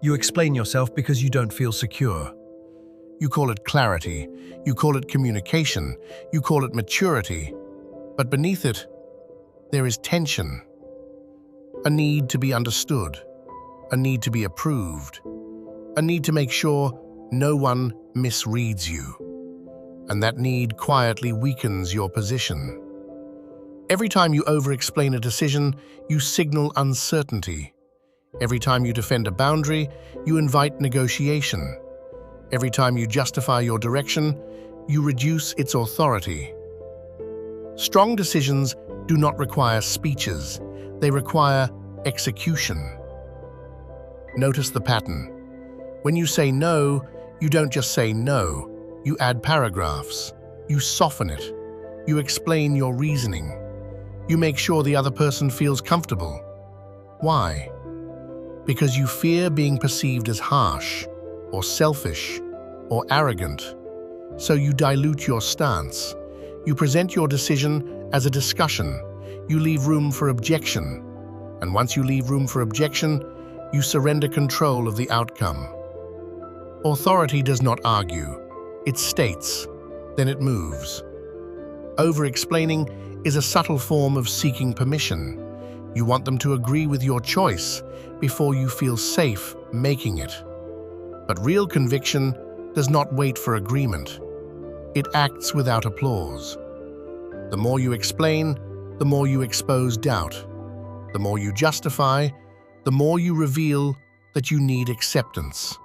You explain yourself because you don't feel secure. You call it clarity, you call it communication, you call it maturity. But beneath it, there is tension. A need to be understood, a need to be approved, a need to make sure no one misreads you. And that need quietly weakens your position. Every time you over-explain a decision, you signal uncertainty. Every time you defend a boundary, you invite negotiation. Every time you justify your direction, you reduce its authority. Strong decisions do not require speeches, they require execution. Notice the pattern. When you say no, you don't just say no, you add paragraphs, you soften it, you explain your reasoning, you make sure the other person feels comfortable. Why? Because you fear being perceived as harsh, or selfish, or arrogant. So you dilute your stance. You present your decision as a discussion. You leave room for objection. And once you leave room for objection, you surrender control of the outcome. Authority does not argue. It states, then it moves. Over-explaining is a subtle form of seeking permission. You want them to agree with your choice before you feel safe making it. But real conviction does not wait for agreement. It acts without applause. The more you explain, the more you expose doubt. The more you justify, the more you reveal that you need acceptance.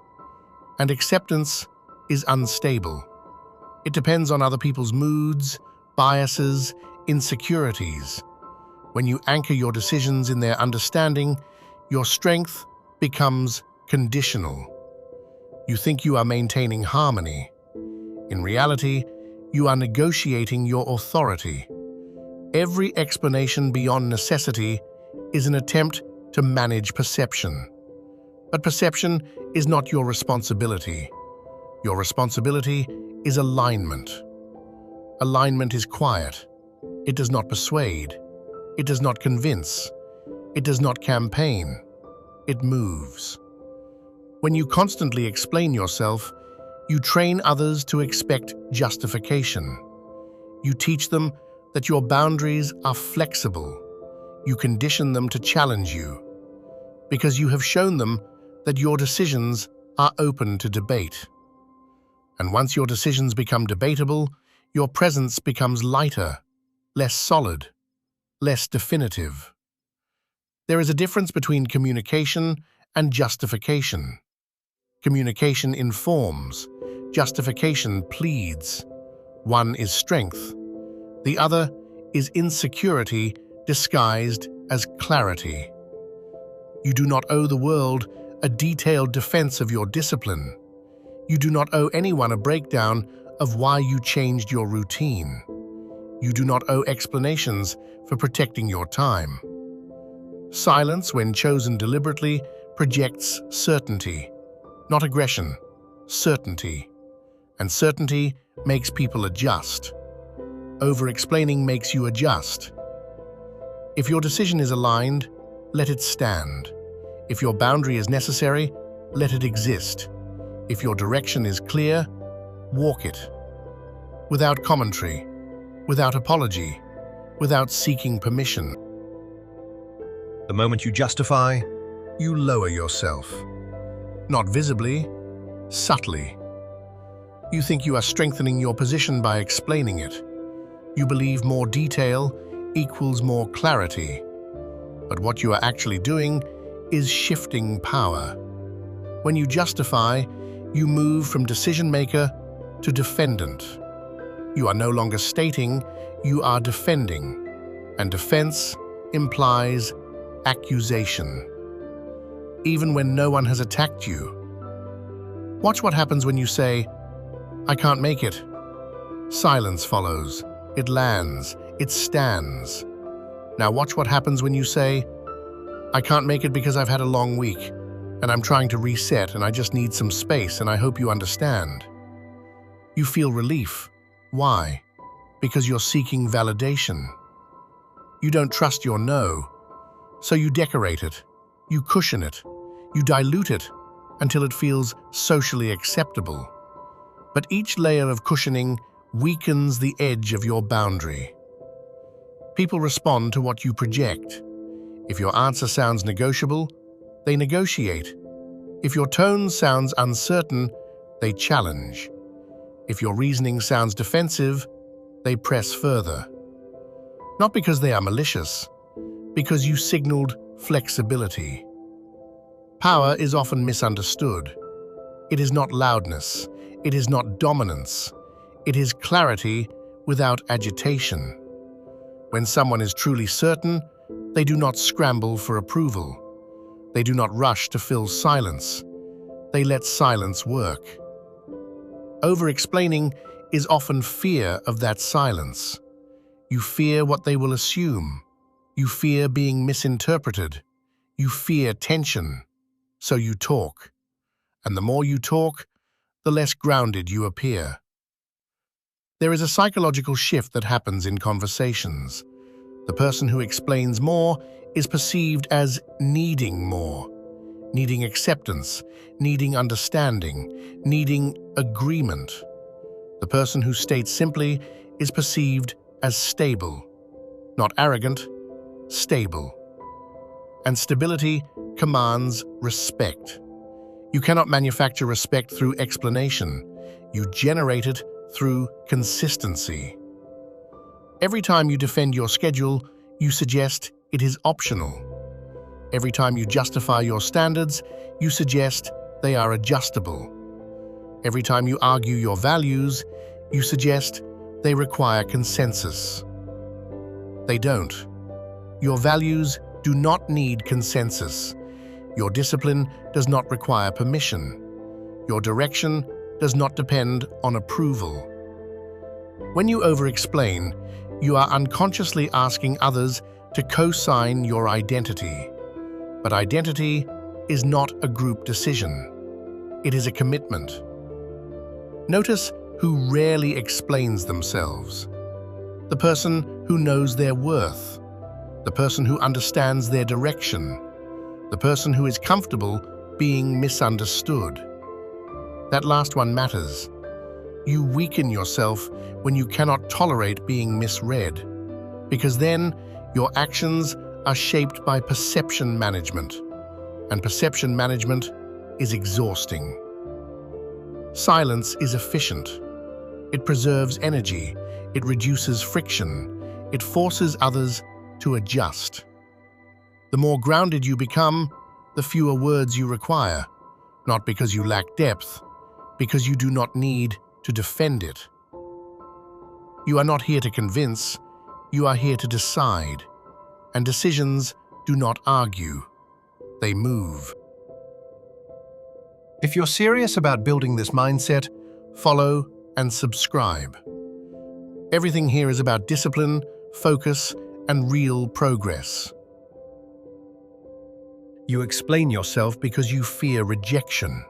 And acceptance is unstable. It depends on other people's moods, biases, insecurities. When you anchor your decisions in their understanding, your strength becomes conditional. You think you are maintaining harmony. In reality, you are negotiating your authority. Every explanation beyond necessity is an attempt to manage perception. But perception is not your responsibility. Your responsibility is alignment. Alignment is quiet. It does not persuade. It does not convince. It does not campaign. It moves. When you constantly explain yourself, you train others to expect justification. You teach them that your boundaries are flexible. You condition them to challenge you, because you have shown them that your decisions are open to debate. And once your decisions become debatable, your presence becomes lighter, less solid, less definitive. There is a difference between communication and justification. Communication informs, justification pleads. One is strength. The other is insecurity disguised as clarity. You do not owe the world a detailed defense of your discipline. You do not owe anyone a breakdown of why you changed your routine. You do not owe explanations for protecting your time. Silence, when chosen deliberately, projects certainty. Not aggression, certainty. And certainty makes people adjust. Over-explaining makes you adjust. If your decision is aligned, let it stand. If your boundary is necessary, let it exist. If your direction is clear, walk it. Without commentary, without apology, without seeking permission. The moment you justify, You lower yourself. Not visibly, subtly. You think you are strengthening your position by explaining it. You believe more detail equals more clarity. But what you are actually doing is shifting power. When you justify, you move from decision-maker to defendant. You are no longer stating, you are defending. And defense implies accusation. Even when no one has attacked you. Watch what happens when you say, I can't make it. Silence follows. It lands. It stands. Now watch what happens when you say, I can't make it because I've had a long week, and I'm trying to reset, and I just need some space, and I hope you understand. You feel relief. Why? Because you're seeking validation. You don't trust your no, so you decorate it, you cushion it, you dilute it, until it feels socially acceptable. But each layer of cushioning weakens the edge of your boundary. People respond to what you project. If your answer sounds negotiable, they negotiate. If your tone sounds uncertain, they challenge. If your reasoning sounds defensive, they press further. Not because they are malicious, because you signaled flexibility. Power is often misunderstood. It is not loudness. It is not dominance. It is clarity without agitation. When someone is truly certain, they do not scramble for approval. They do not rush to fill silence. They let silence work. Over-explaining is often fear of that silence. You fear what they will assume. You fear being misinterpreted. You fear tension. So you talk. And the more you talk, the less grounded you appear. There is a psychological shift that happens in conversations. The person who explains more is perceived as needing more, needing acceptance, needing understanding, needing agreement. The person who states simply is perceived as stable, not arrogant, stable. And stability commands respect. You cannot manufacture respect through explanation. You generate it through consistency. Every time you defend your schedule, you suggest it is optional. Every time you justify your standards, you suggest they are adjustable. Every time you argue your values, you suggest they require consensus. They don't. Your values do not need consensus. Your discipline does not require permission. Your direction does not depend on approval. When you over-explain, you are unconsciously asking others to co-sign your identity. But identity is not a group decision. It is a commitment. Notice who rarely explains themselves. The person who knows their worth. The person who understands their direction. The person who is comfortable being misunderstood. That last one matters. You weaken yourself when you cannot tolerate being misread, because then your actions are shaped by perception management, and perception management is exhausting. Silence is efficient. It preserves energy. It reduces friction. It forces others to adjust. The more grounded you become, the fewer words you require, not because you lack depth, because you do not need to defend it. You are not here to convince, you are here to decide. And decisions do not argue, they move. If you're serious about building this mindset, follow and subscribe. Everything here is about discipline, focus, and real progress. You explain yourself because you fear rejection.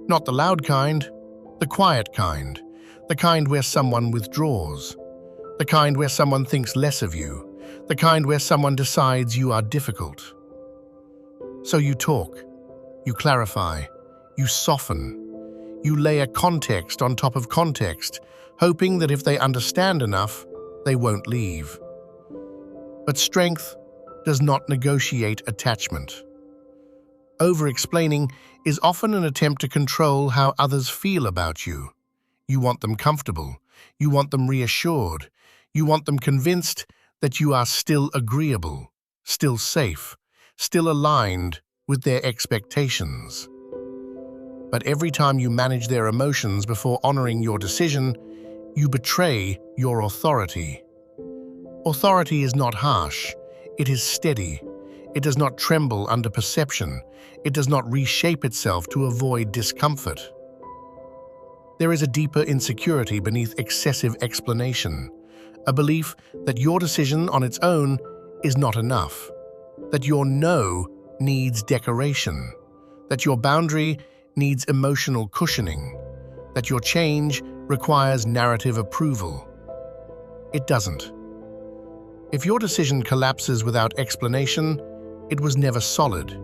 Not the loud kind, the quiet kind, the kind where someone withdraws, the kind where someone thinks less of you, the kind where someone decides you are difficult. So you talk, you clarify, you soften, you layer context on top of context, hoping that if they understand enough, they won't leave. But strength does not negotiate attachment. Over-explaining is often an attempt to control how others feel about you. You want them comfortable. You want them reassured. You want them convinced that you are still agreeable, still safe, still aligned with their expectations. But every time you manage their emotions before honoring your decision, you betray your authority. Authority is not harsh. It is steady. It does not tremble under perception. It does not reshape itself to avoid discomfort. There is a deeper insecurity beneath excessive explanation, a belief that your decision on its own is not enough, that your no needs decoration, that your boundary needs emotional cushioning, that your change requires narrative approval. It doesn't. If your decision collapses without explanation, it was never solid.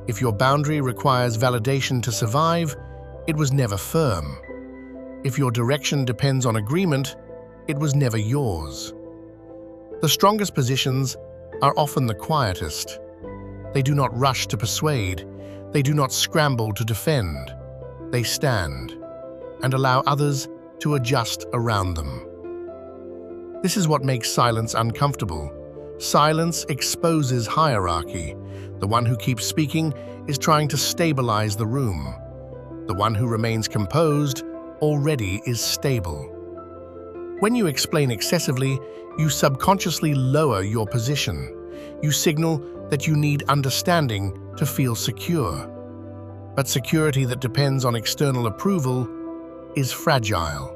If your boundary requires validation to survive, it was never firm. If your direction depends on agreement, it was never yours. The strongest positions are often the quietest. They do not rush to persuade. They do not scramble to defend. They stand and allow others to adjust around them. This is what makes silence uncomfortable. Silence exposes hierarchy. The one who keeps speaking is trying to stabilize the room. The one who remains composed already is stable. When you explain excessively, you subconsciously lower your position. You signal that you need understanding to feel secure. But security that depends on external approval is fragile.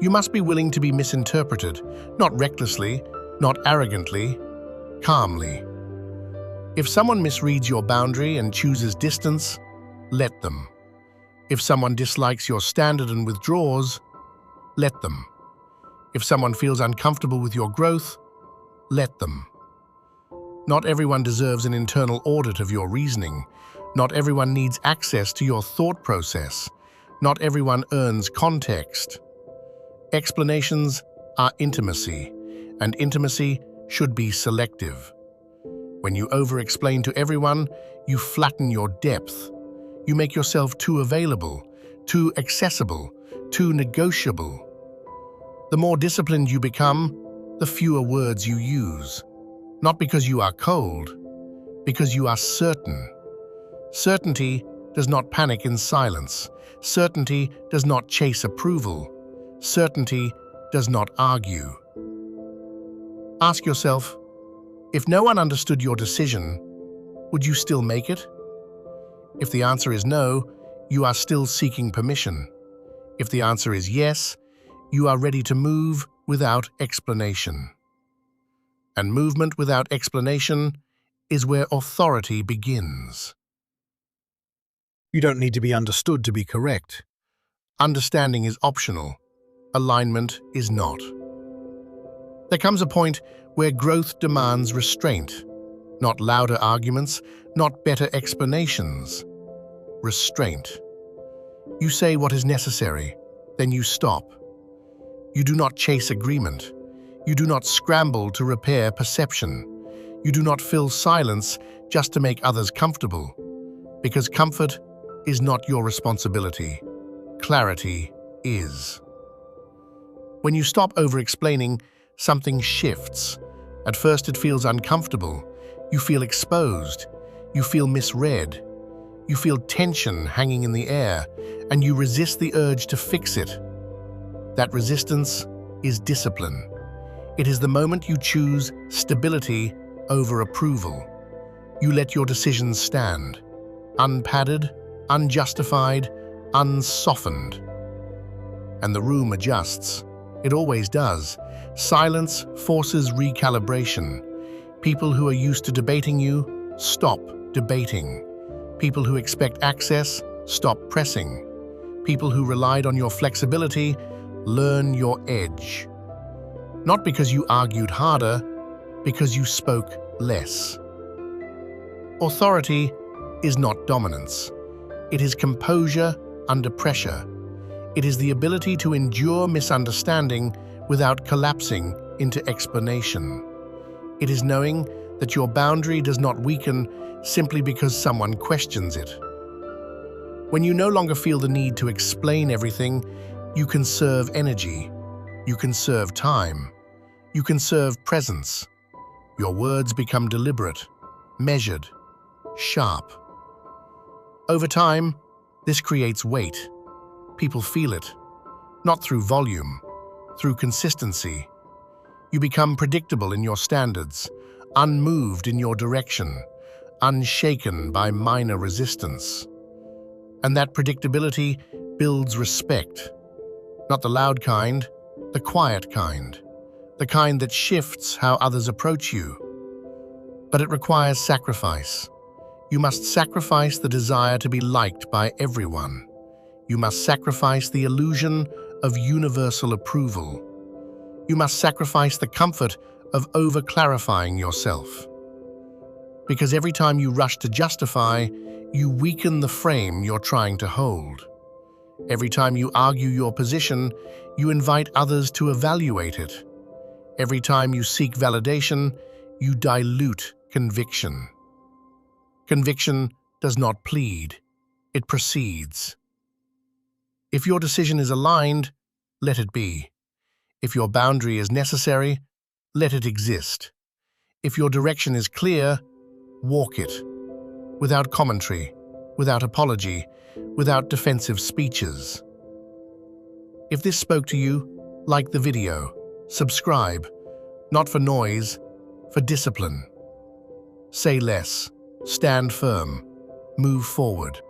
You must be willing to be misinterpreted, not recklessly, not arrogantly, calmly. If someone misreads your boundary and chooses distance, let them. If someone dislikes your standard and withdraws, let them. If someone feels uncomfortable with your growth, let them. Not everyone deserves an internal audit of your reasoning. Not everyone needs access to your thought process. Not everyone earns context. Explanations are intimacy, and intimacy should be selective. When you over-explain to everyone, you flatten your depth. You make yourself too available, too accessible, too negotiable. The more disciplined you become, the fewer words you use. Not because you are cold, because you are certain. Certainty does not panic in silence. Certainty does not chase approval. Certainty does not argue. Ask yourself, if no one understood your decision, would you still make it? If the answer is no, you are still seeking permission. If the answer is yes, you are ready to move without explanation. And movement without explanation is where authority begins. You don't need to be understood to be correct. Understanding is optional. Alignment is not. There comes a point where growth demands restraint. Not louder arguments, not better explanations. Restraint. You say what is necessary, then you stop. You do not chase agreement. You do not scramble to repair perception. You do not fill silence just to make others comfortable. Because comfort is not your responsibility. Clarity is. When you stop over-explaining, something shifts. At first it feels uncomfortable. You feel exposed. You feel misread. You feel tension hanging in the air, and you resist the urge to fix it. That resistance is discipline. It is the moment you choose stability over approval. You let your decisions stand, unpadded, unjustified, unsoftened. And the room adjusts. It always does. Silence forces recalibration. People who are used to debating you stop debating. People who expect access stop pressing. People who relied on your flexibility learn your edge. Not because you argued harder, because you spoke less. Authority is not dominance. It is composure under pressure. It is the ability to endure misunderstanding without collapsing into explanation. It is knowing that your boundary does not weaken simply because someone questions it. When you no longer feel the need to explain everything, you conserve energy. You conserve time. You conserve presence. Your words become deliberate, measured, sharp. Over time, this creates weight. People feel it, not through volume, through consistency. You become predictable in your standards, unmoved in your direction, unshaken by minor resistance. And that predictability builds respect. Not the loud kind, the quiet kind. The kind that shifts how others approach you. But it requires sacrifice. You must sacrifice the desire to be liked by everyone. You must sacrifice the illusion of universal approval. You must sacrifice the comfort of over-clarifying yourself. Because every time you rush to justify, you weaken the frame you're trying to hold. Every time you argue your position, you invite others to evaluate it. Every time you seek validation, you dilute conviction. Conviction does not plead, it proceeds. If your decision is aligned, let it be. If your boundary is necessary, let it exist. If your direction is clear, walk it. Without commentary, without apology, without defensive speeches. If this spoke to you, like the video, subscribe, not for noise, for discipline. Say less, stand firm, move forward.